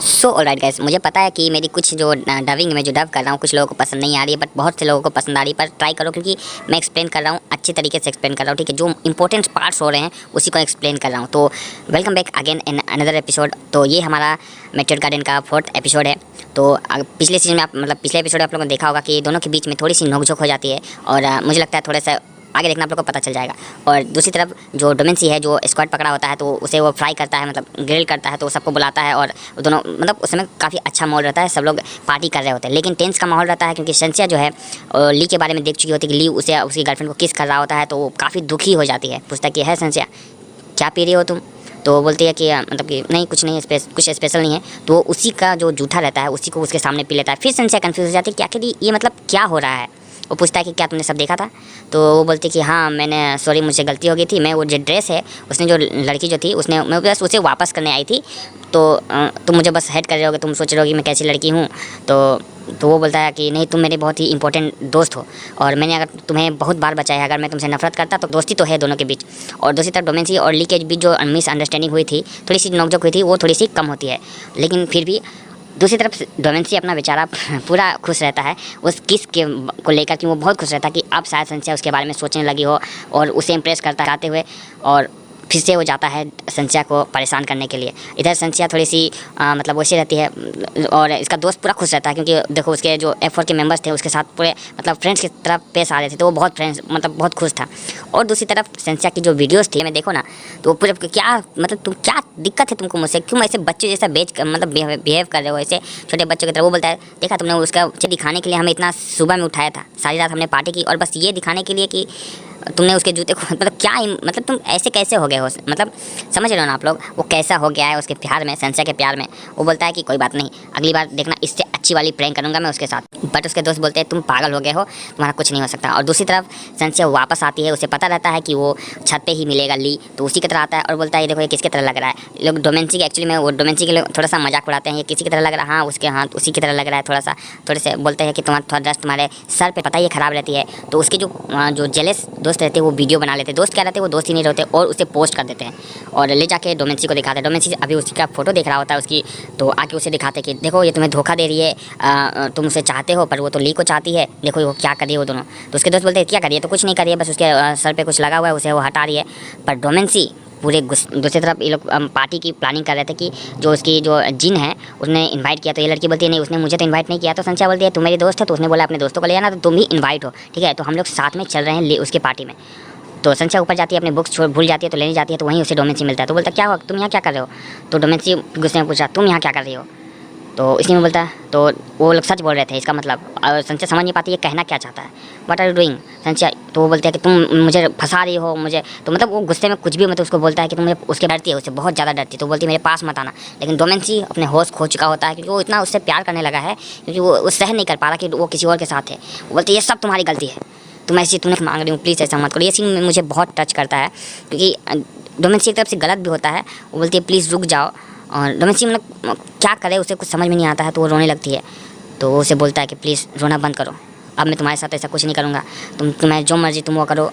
So alright guys, मुझे पता है कि मेरी कुछ जो डबिंग में जो डब कर रहा हूँ कुछ लोगों को पसंद नहीं आ रही है, बट बहुत से लोगों को पसंद आ रही है। पर ट्राई करो, क्योंकि मैं एक्सप्लेन कर रहा हूँ, अच्छी तरीके से एक्सप्लेन कर रहा हूँ, ठीक है। जो इंपॉर्टेंट पार्ट्स हो रहे हैं उसी को एक्सप्लेन कर रहा हूँ। तो welcome back again in another episode. तो ये हमारा मेटेड गार्डन का 4th एपिसोड है। तो पिछले सीजन में पिछले एपिसोड में आप लोगों ने देखा होगा कि दोनों के बीच में थोड़ी सी नोकझोंक हो जाती है, और मुझे लगता है थोड़ा सा आगे देखना आप लोग को पता चल जाएगा। और दूसरी तरफ जो डोमेंसी है, जो स्क्वाड पकड़ा होता है, तो उसे वो फ्राई करता है, मतलब ग्रिल करता है, तो सबको बुलाता है। और दोनों उस समय काफ़ी अच्छा माहौल रहता है, सब लोग पार्टी कर रहे होते हैं। लेकिन टेंस का माहौल रहता है, क्योंकि सेंसिया जो है ली के बारे में देख चुकी होती है कि ली उसे उसकी गर्लफ्रेंड को किस कर रहा होता है, तो वो काफ़ी दुखी हो जाती है। पूछता कि है सेंसिया, क्या पी रही हो तुम? तो वो बोलती है कि कि नहीं, कुछ नहीं, कुछ स्पेशल नहीं है। तो उसी का जो जूठा रहता है उसी को उसके सामने पी लेता है। फिर सेंसिया कंफ्यूज हो जाती है कि आखिर ये मतलब क्या हो रहा है। वो पूछता है कि क्या तुमने सब देखा था? तो वो बोलती है कि हाँ मैंने, सॉरी मुझसे गलती हो गई थी। मैं वो जो ड्रेस है, उसने जो लड़की जो थी उसने, मैं बस उसे वापस करने आई थी। तो तुम मुझे बस हेड कर रहे होगे, तुम सोच रहे हो कि मैं कैसी लड़की हूँ। तो वो बोलता है कि नहीं, तुम मेरे बहुत ही इंपॉर्टेंट दोस्त हो, और मैंने अगर तुम्हें बहुत बार बचाया है। अगर मैं तुमसे नफरत करता तो दोस्ती तो है दोनों के बीच। और दूसरी तरफ डोमेंसी और ली के बीच जो मिसअंडरस्टैंडिंग हुई थी, थोड़ी सी नोकझोंक हुई थी, वो थोड़ी सी कम होती है। लेकिन फिर भी दूसरी तरफ डोमेंसी अपना बेचारा पूरा खुश रहता है उस किस के को लेकर, कि वो बहुत खुश रहता है कि अब शायद संस्या उसके बारे में सोचने लगी हो, और उसे इम्प्रेस करता आते हुए। और फिर से वो जाता है संस्या को परेशान करने के लिए। इधर संस्या थोड़ी सी वैसी रहती है, और इसका दोस्त पूरा खुश रहता है, क्योंकि देखो उसके जो F4 के मेंबर्स थे उसके साथ पूरे फ्रेंड्स की तरफ पेश आ रहे थे, तो वो बहुत फ्रेंड्स बहुत खुश था। और दूसरी तरफ संस्या की जो वीडियोस थी, मैं देखो ना, तो वो पूरे क्या तुम क्या दिक्कत है तुमको मुझसे, क्यों ऐसे बच्चे जैसा बिहेव कर रहे हो, ऐसे छोटे बच्चों की तरह। वो बोलता है देखा तुमने, उसका दिखाने के लिए हमें इतना सुबह में उठाया था, सारी रात हमने पार्टी की, और बस ये दिखाने के लिए कि तुमने उसके जूते को क्या तुम ऐसे कैसे हो गए हो, समझ रहे हो ना आप लोग, वो कैसा हो गया है उसके प्यार में, संस्या के प्यार में। वो बोलता है कि कोई बात नहीं, अगली बार देखना इससे अच्छी वाली प्रैंक करूंगा मैं उसके साथ। बट उसके दोस्त बोलते हैं तुम पागल हो गए हो, तुम्हारा कुछ नहीं हो सकता। और दूसरी तरफ संस्या वापस आती है, उसे पता रहता है कि वो छत पे ही मिलेगा ली, तो उसी की तरह आता है और बोलता है देखो ये किसकी तरह लग रहा है। लोग डोमेंसी के एक्चुअली में वो डोमेंसी के लोग थोड़ा सा मजाक उड़ाते हैं, ये किसी की तरह लग रहा है, हाँ उसके हाथ उसी की तरह लग रहा है। थोड़े से बोलते हैं कि थोड़ा डस्ट तुम्हारे सर पे पता ही खराब रहती है। तो उसके जो जेलस दोस्त रहते हैं वो वीडियो बना लेते हैं, दोस्त क्या रहते हैं वो दोस्त ही नहीं रहते, और उसे पोस्ट कर देते हैं और ले जाके डोमेंसी को दिखाते हैं। डोमेंसी अभी उसी का फोटो देख रहा होता है उसकी, तो आके उसे दिखाते हैं कि देखो ये तुम्हें धोखा दे रही है, तुम उसे चाहते हो पर वो तो ली को चाहती है, देखो वो क्या कर रही है वो दोनों। तो उसके दोस्त बोलते हैं क्या करिए, तो कुछ नहीं करिए, बस उसके सर पे कुछ लगा हुआ है उसे वो हटा रही है। पर डोमेंसी पूरे दूसरी तरफ ये लोग पार्टी की प्लानिंग कर रहे थे कि जो उसकी जो जिन है उसने इनवाइट किया, तो ये लड़की बोलती है नहीं उसने मुझे तो इनवाइट नहीं किया। तो संस्या बोलती है तुम मेरी दोस्त है, तो उसने बोला अपने दोस्तों को ले आना, तो तुम भी इनवाइट हो, ठीक है, तो हम लोग साथ में चल रहे हैं उसके पार्टी में। तो संस्या ऊपर जाती है, अपने बुक्स भूल जाती है, तो लेने जाती है, तो वहीं उसे डोमेंसी मिलता है। तो बोलता क्या हुआ, तुम यहाँ क्या कर रहे हो? तो डोमेंसी गुस्से में पूछा तुम यहाँ क्या कर रही हो? तो इसी में बोलता है, तो वो लोग सच बोल रहे थे इसका मतलब। संस्या समझ नहीं पाती है कहना क्या चाहता है, व्हाट आर यू डूइंग संस्या। तो वो बोलते हैं कि तुम मुझे फंसा रही हो मुझे, तो वो गुस्से में कुछ भी उसको बोलता है कि तुम उसके डरती है, उससे बहुत ज़्यादा डरती है। तो बोलती है मेरे पास मत आना। लेकिन डोमेंसी अपने होश खो चुका होता है, क्योंकि वो इतना उससे प्यार करने लगा है, क्योंकि वो सहन नहीं कर पा रहा कि वो किसी और के साथ है। वो बोलती है ये सब तुम्हारी गलती है, तुम ऐसी तुमने मांग रही हूँ, प्लीज़ ऐसा मत करो। ये सीन मुझे बहुत टच करता है, क्योंकि डोमेंसी की तरफ से गलत भी होता है। वो बोलती है प्लीज़ रुक जाओ, और डोमेंसी क्या करे, उसे कुछ समझ में नहीं आता है, तो वो रोने लगती है। तो वो उसे बोलता है कि प्लीज़ रोना बंद करो, अब मैं तुम्हारे साथ ऐसा कुछ नहीं करूँगा, तुम्हें जो मर्जी तुम वो करो।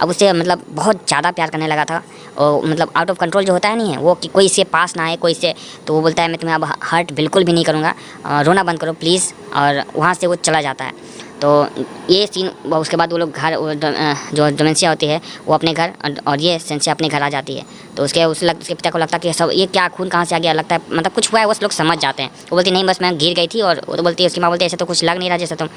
अब उसे बहुत ज़्यादा प्यार करने लगा था, और आउट ऑफ कंट्रोल जो होता है नहीं है वो, कि कोई इससे पास ना आए कोई से। तो वो बोलता है मैं तुम्हें अब हर्ट बिल्कुल भी नहीं करूँगा, रोना बंद करो प्लीज़, और वहाँ से वो चला जाता है। तो ये सीन, उसके बाद वो लोग घर, जो डोमेंसिया होती है वो अपने घर, और ये संस्या अपने घर आ जाती है। तो उसके पिता को लगता है कि सब ये क्या खून कहाँ से आ गया, लगता है कुछ हुआ है, वो लोग समझ जाते हैं। वो बोलती नहीं बस मैं गिर गई थी, और वो तो बोलती है, उसकी माँ बोलती है ऐसा तो कुछ लग नहीं रहा जैसा तुम।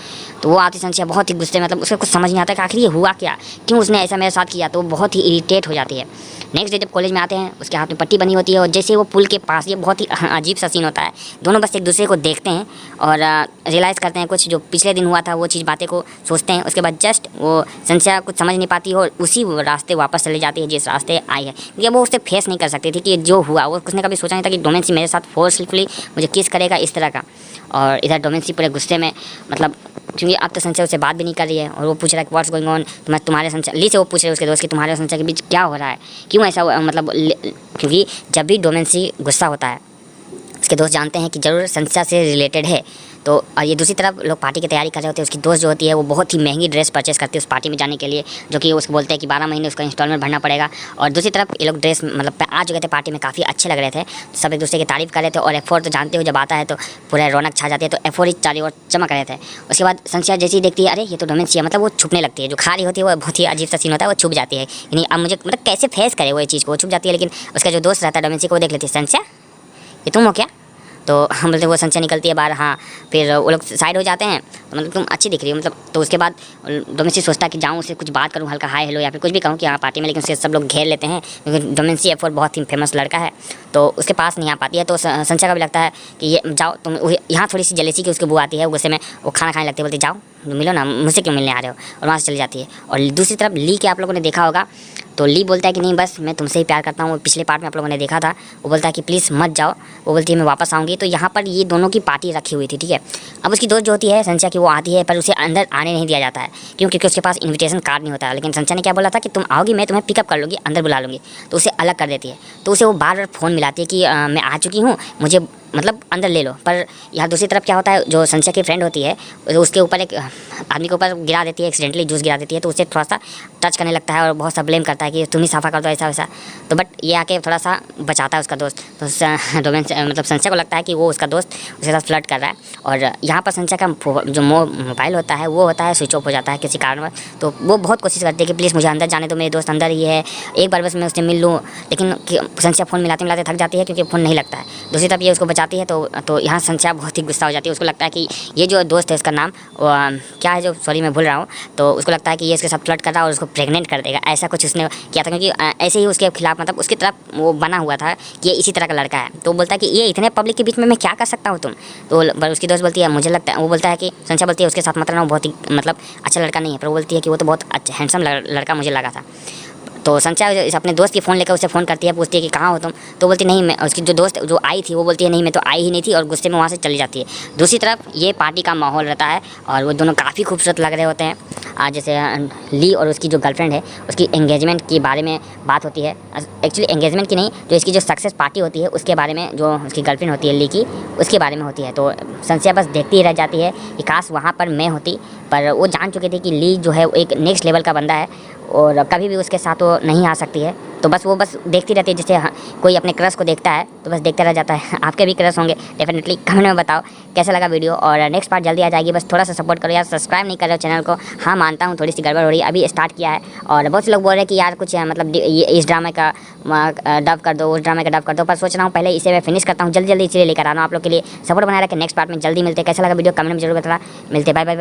तो वो आती संस्या बहुत ही गुस्से, उसको कुछ समझ नहीं आता कि आखिर ये हुआ क्या, क्यों उसने ऐसा मेरे साथ किया। तो वो बहुत ही इरीटेट हो जाती है। नेक्स्ट डे जब कॉलेज में आते हैं, उसके हाथ में पट्टी बनी होती है, और जैसे वो पुल के पास, ये बहुत ही अजीब सा सीन होता है, दोनों बस एक दूसरे को देखते हैं और रियलाइज़ करते हैं कुछ जो पिछले दिन हुआ था, वो चीज़ बातें को सोचते हैं। उसके बाद जस्ट वो संस्या कुछ समझ नहीं पाती हो, उसी रास्ते वापस चली जाती है जिस रास्ते आई है, क्योंकि वो उससे फेस नहीं कर सकती थी कि जो हुआ। वो उसने कभी सोचा नहीं था कि डोमेंसी मेरे साथ फोर्सफुली मुझे किस करेगा इस तरह का। और इधर डोमेंसी पूरे गुस्से में, क्योंकि अब तो संस्या उससे बात भी नहीं कर रही है, और वो पूछ रहा है कि व्हाट्स गोइंग ऑन, तुम्हारे संस्या ली से वो पूछ रहे उसके दोस्त कि तुम्हारे संस्या के बीच क्या हो रहा है, क्यों ऐसा क्योंकि जब भी डोमेंसी गुस्सा होता है उसके दोस्त जानते हैं कि ज़रूर संस्था से रिलेटेड है। तो और ये दूसरी तरफ लोग पार्टी की तैयारी कर रहे होते हैं। उसकी दोस्त जो होती है वो बहुत ही महंगी ड्रेस परचेस करती है उस पार्टी में जाने के लिए, जो कि उसको बोलते हैं कि 12 महीने उसका इंस्टॉलमेंट भरना पड़ेगा। और दूसरी तरफ ये लोग ड्रेस मतलब आ चुके थे पार्टी में, काफ़ी अच्छे लग रहे थे, सब एक दूसरे की तारीफ़ कर रहे थे। और F4 तो जानते हो जब आता है तो पूरा रौनक छा जाती है, तो F4 ही चारों ओर चमक रहे थे। उसके बाद संस्था जैसे ही देखती है अरे ये तो डोमेंसी है, मतलब वो छुपने लगती है। जो खा रही होती है वो बहुत ही अजीब सा सीन होता है, वो छुप जाती है। यानी अब मुझे मतलब कैसे फेस करे वो ये चीज़ को, वो छुप जाती है। लेकिन उसका जो दोस्त रहता है डोमेंसी को, वो देख लेती है, संस्था ये तुम हो क्या? तो हम बोलते वो संस्था निकलती है बाहर। हाँ, फिर वो लोग साइड हो जाते हैं, तो मतलब तुम अच्छी दिख रही हो मतलब। तो उसके बाद डोमेंसी सोचता है कि जाऊँ उससे कुछ बात करूँ, हल्का हाय हेलो या फिर कुछ भी कहूँ कि हाँ पार्टी में, लेकिन उसके सब लोग घेर लेते हैं क्योंकि डोमेंसी F4 बहुत ही फेमस लड़का है, तो उसके पास नहीं आ पाती है। तो संस्था का भी लगता है कि ये जाओ तुम, यहाँ थोड़ी सी जेलेसी की उसकी बुआ आती है, गुस्से में वो खाना खाने लगती है, बोलती जाओ मिलो ना, मुझसे क्यों मिलने आ रहे हो, और वहाँ से चली जाती है। और दूसरी तरफ ली के आप लोगों ने देखा होगा, तो ली बोलता है कि नहीं बस मैं तुमसे ही प्यार करता हूँ। पिछले पार्ट में आप लोगों ने देखा था, वो बोलता है कि प्लीज़ मत जाओ, वो बोलती है मैं वापस आऊँगी। तो यहाँ पर ये दोनों की पार्टी रखी हुई थी, ठीक है। अब उसकी दोस्त जो होती है संस्था की, वो आती है पर उसे अंदर आने नहीं दिया जाता है, क्योंकि उसके पास इन्विटेशन कार्ड नहीं होता है। लेकिन संस्था ने क्या बोला था कि तुम आओगी मैं तुम्हें पिकअप कर लूँगी, अंदर बुला लूँगी, तो उसे अलग कर देती है। तो उसे वो बार बार फ़ोन मिलाती है कि मैं आ चुकी हूँ, मुझे मतलब अंदर ले लो। पर यहाँ दूसरी तरफ क्या होता है, जो संस्था की फ्रेंड होती है उसके ऊपर एक आदमी के ऊपर गिरा देती है, एक्सीडेंटली जूस गिरा देती है, तो उसे थोड़ा सा टच करने लगता है और बहुत सा ब्लेम करता है कि तुम ही साफ़ा कर दो ऐसा वैसा। तो बट ये आके थोड़ा सा बचाता है उसका दोस्त। तो मतलब संस्था को लगता है कि वो उसका दोस्त उसके साथ फ्लर्ट कर रहा है। और यहाँ पर संस्था का जो मोबाइल होता है वो होता है स्विच ऑफ हो जाता है किसी कारणवश। तो वो बहुत कोशिश करती है कि प्लीज़ मुझे अंदर जाने दो, मेरे दोस्त अंदर ही है, एक बार बस मैं उससे मिल लूँ। लेकिन संस्था फ़ोन मिलाते मिलाते थक जाती है क्योंकि फ़ोन नहीं लगता है। दूसरी तरफ ये उसको बचाती है, तो यहाँ संस्था बहुत ही गुस्सा हो जाती है। उसको लगता है कि ये जो दोस्त है इसका नाम क्या है, जो सॉरी मैं भूल रहा हूँ, तो उसको लगता है कि ये इसके साथ फ्लर्ट कर रहा है और उसको प्रेग्नेंट कर देगा, ऐसा कुछ उसने किया था। क्योंकि ऐसे ही उसके खिलाफ मतलब उसकी तरफ वो बना हुआ था कि ये इसी तरह का लड़का है। तो बोलता है कि ये इतने पब्लिक के बीच में मैं क्या कर सकता हूँ तुम। तो उसकी दोस्त बोलती है मुझे लगता है, वो बोलता है कि संस्था बोलती है उसके साथ मत रहना, वो बहुत ही मतलब अच्छा लड़का नहीं है। पर वो बोलती है कि वो तो बहुत अच्छा हैंडसम लड़का मुझे लगा था। तो संस्था अपने दोस्त की फ़ोन लेकर उसे फ़ोन करती है, पूछती है कि कहाँ हो तुम। तो बोलती नहीं, मैं उसकी जो दोस्त जो आई थी वो बोलती है नहीं मैं तो आई ही नहीं थी, और गुस्से में वहाँ से चली जाती है। दूसरी तरफ ये पार्टी का माहौल रहता है और वो दोनों काफ़ी खूबसूरत लग रहे होते हैं। जैसे ली और उसकी जो गर्लफ्रेंड है उसकी एंगेजमेंट के बारे में बात होती है। एक्चुअली एंगेजमेंट की नहीं, जो इसकी जो सक्सेस पार्टी होती है उसके बारे में, जो उसकी गर्लफ्रेंड होती है ली की, उसके बारे में होती है। तो संस्था बस देखती ही रह जाती है कि काश वहाँ पर मैं होती। पर वो जान चुकी थी कि ली जो है एक नेक्स्ट लेवल का बंदा है और कभी भी उसके साथ वो नहीं आ सकती है। तो बस वो बस देखती रहती है, जैसे कोई अपने क्रश को देखता है तो बस देखते रह जाता है। आपके भी क्रश होंगे डेफिनेटली, कमेंट में बताओ कैसा लगा वीडियो। और नेक्स्ट पार्ट जल्दी आ जाएगी, बस थोड़ा सा सपोर्ट करो यार। सब्सक्राइब नहीं कर रहे हो चैनल को, हाँ मानता हूँ थोड़ी सी गड़बड़ हो रही है, अभी स्टार्ट किया है। और बहुत से लोग बोल रहे हैं कि यार कुछ मतलब इस ड्रामे का डब कर दो, उस ड्रामे का डब कर दो, पर सोच रहा हूँ पहले इसे मैं फिनिश करता हूँ, जल्दी जल्दी इसीलिए लेकर आ रहा हूँ आप लोग के लिए। सपोर्ट बना रहा है कि नेक्स्ट पार्ट में जल्दी मिलते हैं। कैसा लगा वीडियो कमेंट में जरूर बताना। मिलते, बाय बाय।